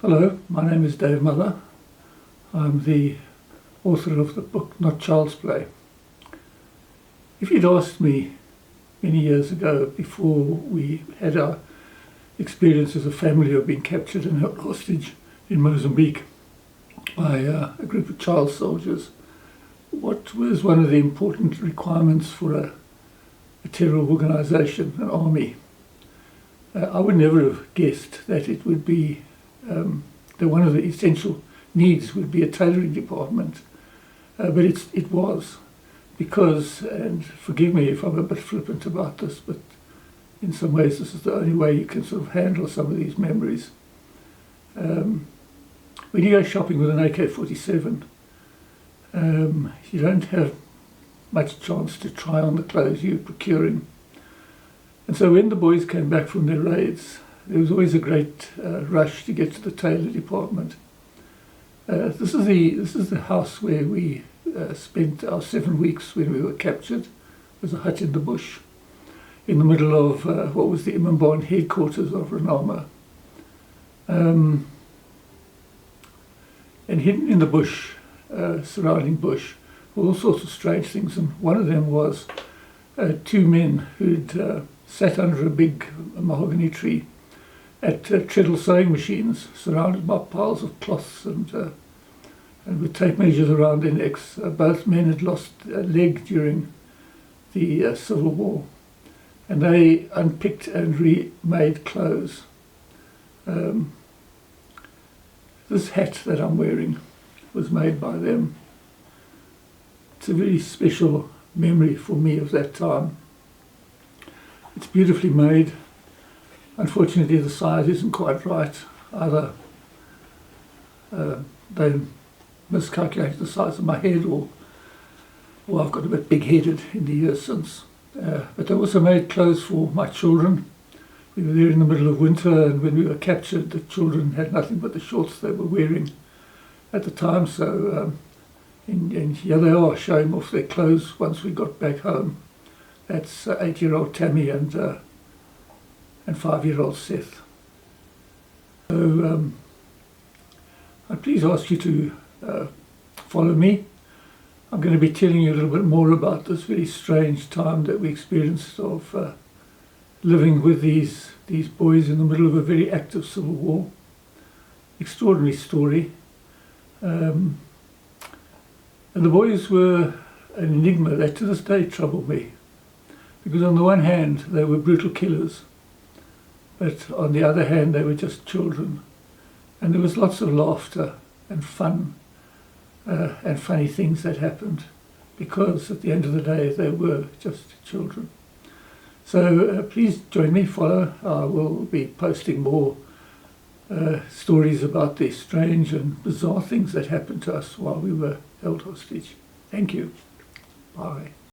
Hello, my name is Dave Mother. I'm the author of the book Not Child's Play. If you'd asked me many years ago, before we had our experience as a family of being captured and held hostage in Mozambique by a group of child soldiers, what was one of the important requirements for a terror organisation, an army, I would never have guessed that it would be that one of the essential needs would be a tailoring department, but it was, because, and forgive me if I'm a bit flippant about this, but in some ways this is the only way you can sort of handle some of these memories. When you go shopping with an AK-47, you don't have much chance to try on the clothes you're procuring. And so when the boys came back from their raids, there was always a great rush to get to the tailor department. This is the house where we spent our 7 weeks when we were captured. It was a hut in the bush, in the middle of what was the Imambane headquarters of Renama. And hidden in the bush, surrounding bush, were all sorts of strange things. And one of them was two men who'd sat under a big mahogany tree at treadle sewing machines, surrounded by piles of cloths and with tape measures around their necks. Both men had lost a leg during the Civil War, and they unpicked and remade clothes. This hat that I'm wearing was made by them. It's a very special memory for me of that time. It's beautifully made. Unfortunately, the size isn't quite right. Either they miscalculated the size of my head, or I've got a bit big-headed in the years since. But they also made clothes for my children. We were there in the middle of winter, and when we were captured, the children had nothing but the shorts they were wearing at the time. So, and here they are, showing off their clothes once we got back home. That's 8-year-old Tammy and 5-year-old Seth. So I'd please ask you to follow me. I'm going to be telling you a little bit more about this very strange time that we experienced of living with these boys in the middle of a very active civil war. Extraordinary story. And the boys were an enigma that to this day trouble me, because on the one hand they were brutal killers, but on the other hand they were just children, and there was lots of laughter and fun and funny things that happened, because at the end of the day they were just children. So please join me, follow. I will be posting more stories about the strange and bizarre things that happened to us while we were held hostage. Thank you. Bye.